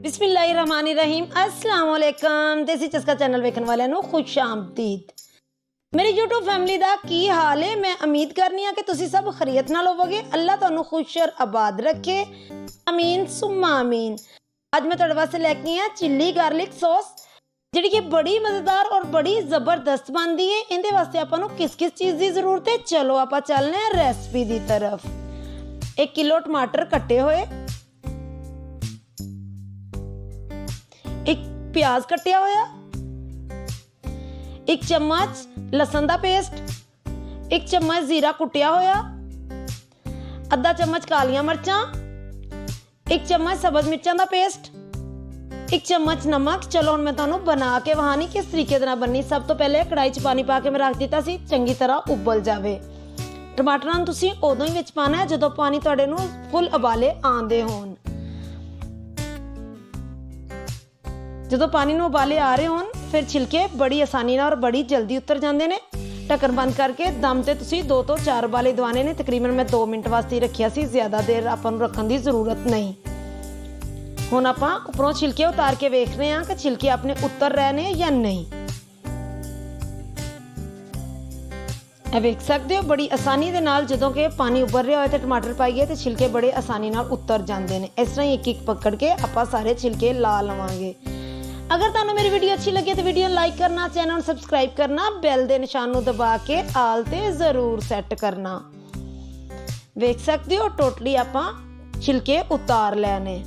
बिस्मिल्लाहिर्रहमानिर्रहीम अस्सलाम वालेकुम। देसी चस्का चैनल वेखण वालिਆਂ ਨੂੰ खुश आमदीद। मेरी यूट्यूब फैमिली ਦਾ ਕੀ ਹਾਲ ਹੈ। मैं उम्मीद करनी है कि तुसी सब खैरियत नाल होवोगे। अल्लाह ਤੁਹਾਨੂੰ खुश और आबाद रखे, आमीन सुम्मा आमीन। ਅੱਜ मैं ਤੁਹਾਡੇ ਵਾਸਤੇ ਲੈ ਕੇ ਆਈ चिल्ली गार्लिक सॉस ਜਿਹੜੀ कि बड़ी मज़ेदार और बड़ी ज़बरदस्त बनती है। ਇਹਦੇ ਵਾਸਤੇ ਆਪਾਂ ਨੂੰ किस किस चीज़ की जरूरत है, चलो ਆਪਾਂ ਚੱਲਨੇ ਆ रेसिपी की तरफ। 1 किलो टमाटर कट्टे हुए, 1 प्याज कट्टिया होया, 1 चम्मच लसन का पेस्ट, 1 चम्मच जीरा कुटिया होया, आधा चम्मच कालियां मिर्चां, 1 चम्मच सब्ज मिर्चां का पेस्ट, 1 चम्मच नमक। चलो हुण मैं तुहानूं बना के वहानी किस तरीके दे नाल बननी। सब तो पहले कढ़ाई च पानी पा के मैं रख दिता सी, चंगी तरह उबल जावे। टमाटरां नूं तुसीं उदों ही विच पाना है जदों पानी तुहाडे नूं फुल उबाले आंदे होण। जदों पानी नूं उबाले आ रहे होण फिर छिलके बड़ी आसानी नाल और बड़ी जल्दी उतर जांदे ने। ढक्कन बंद करके दम ते तुसीं 2 तो 4 उबाले दवाने ने। तकरीबन मैं 2 मिनट वास्ते ही रखिया सी, ज़्यादा देर आपां नूं रखण दी जरूरत नहीं। हुण आपां उपरों छिलके उतार के वेख रहे हां कि छिलके अपने उतर रहे ने या नहीं। वेख सकते हो बड़ी आसानी दे नाल जदों कि पानी उबल रहा होए ते टमाटर पाइए ते छिलके बड़े आसानी नाल उतर जाते हैं। इस तरह एक एक पकड़ के आपां सारे छिलके ला लवांगे। अगर तुहानूं मेरी वीडियो अच्छी लगे तो वीडियो लाइक करना, चैनल नूं सबसक्राइब करना, बैल दे निशान नूं दबा के आल ते जरूर सैट करना। वेख सकते हो टोटली आपां छिलके उतार लैने।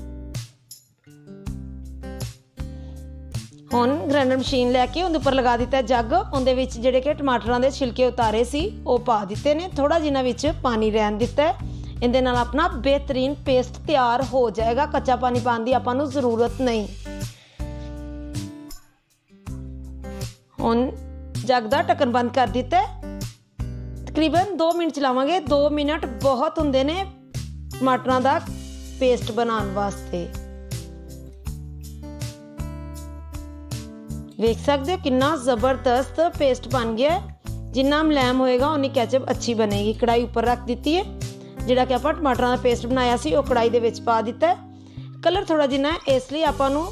हुण ग्राइंडर मशीन लैके उहदे उपर लगा दिता है जग। उहदे विच जिहड़े कि टमाटरां दे छिलके उतारे सी वो पा दिते ने, थोड़ा जिन्हां विच पानी रहन दिता है। इहदे नाल अपना बेहतरीन पेस्ट तैयार हो जाएगा। कच्चा पानी पाउण दी आपां नूं जरूरत नहीं। हुण जग दा ढक्कन बंद कर दिता है। तकरीबन 2 मिनट चलावांगे। 2 मिनट बहुत हुंदे ने टमाटरां दा पेस्ट बनाउण वास्ते। वेख सकते हो कितना ज़बरदस्त पेस्ट बन गया। जिन्ना मुलायम होएगा उन्नी कैचअप अच्छी बनेगी। कढ़ाई उपर रख दी है। जिहड़ा कि आपां टमाटरां दा पेस्ट बनाया सी वो कढ़ाई दे विच पा दिता है। कलर थोड़ा जिन्ना है इसलिए आपां नूं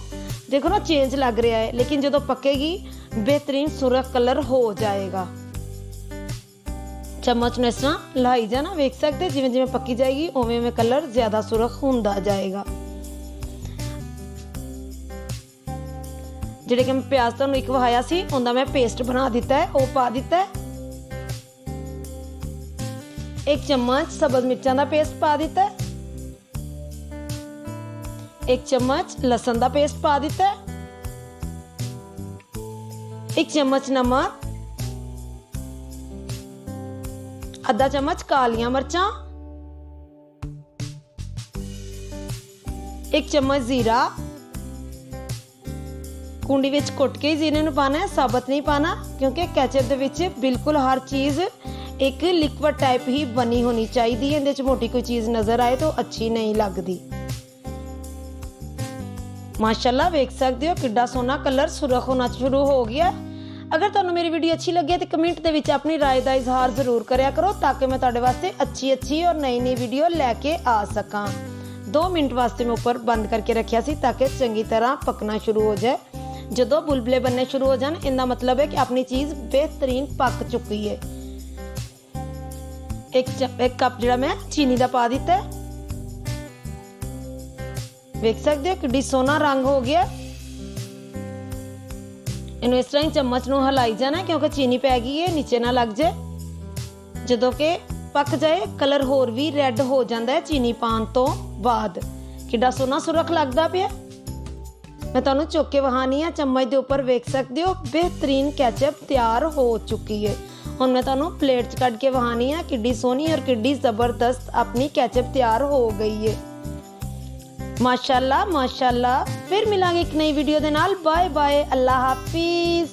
देखो ना चेंज लग रहा है, लेकिन जदों पकेगी बेहतरीन सुरख कलर हो जाएगा। चम्मच नूं इस तरह हिलाई जाना। वेख सकते जिवें जिवें पक्की जाएगी उवें उवें कलर ज़्यादा सुरख हुंदा जाएगा। जिहड़े कि मैं प्याज तुहानूं एक वहाया सी उहदा मैं पेस्ट बना दिता है, वो पा दिता है। 1 चम्मच सब्ज मिर्चां दा पेस्ट पा दिता है। 1 चम्मच लसन दा पेस्ट पा दिता है। 1 चम्मच नमक, आधा चम्मच कालियां मिर्चां, 1 चम्मच जीरा। कुंडी विच कुट के जीरे नूं पाना है, साबत नहीं पाना, क्योंकि कैचअप दे विच बिल्कुल हर चीज़ एक लिक्विड टाइप ही बनी होनी चाहिए। इहदे विच मोटी कोई चीज़ नज़र आए तो अच्छी नहीं लगती। माशाल्लाह वेख सकते हो किड्डा सोहना कलर सुरख होना शुरू हो गया। अगर तुहानूं मेरी वीडियो अच्छी लगे तो कमेंट दे विच अपनी राय का इजहार जरूर करया करो, ताकि मैं तुहाडे वास्ते अच्छी और नई नई वीडियो लैके आ सकां। 2 मिनट वास्ते मैं उपर बंद करके रखिया सी ताकि चंगी तरह पकना शुरू हो जाए। जदों बुलबुले बनने शुरू हो जान इनका मतलब है कि अपनी चीज़ बेहतरीन पक चुकी है। एक कप जिहड़ा मैं चीनी का पा दिता है। वेख सकते हो किड्डी सोहना रंग हो गया। इन्हूं इस तरह ही चम्मच नूं हिलाई जाना, क्योंकि चीनी पै गई है, नीचे ना लग जाए। जदों कि पक जाए कलर होर भी रैड हो जाता है चीनी पाउण तो बाद। किड्डा सोहना सुरख लगदा पिया। मैं तुहानूं चुक के वहानी है चम्मच के उपर। वेख सकते हो बेहतरीन कैचअप तैयार हो चुकी है। हुण मैं तुहानूं प्लेट च कढ के वहानी है। किड्डी सोहनी और किड्डी ज़बरदस्त अपनी कैचअप तैयार हो गई है। माशाल्लाह माशाल्लाह। फिर मिलांगे एक नई वीडियो दे नाल। बाय बाय, अल्लाह हाफिज़।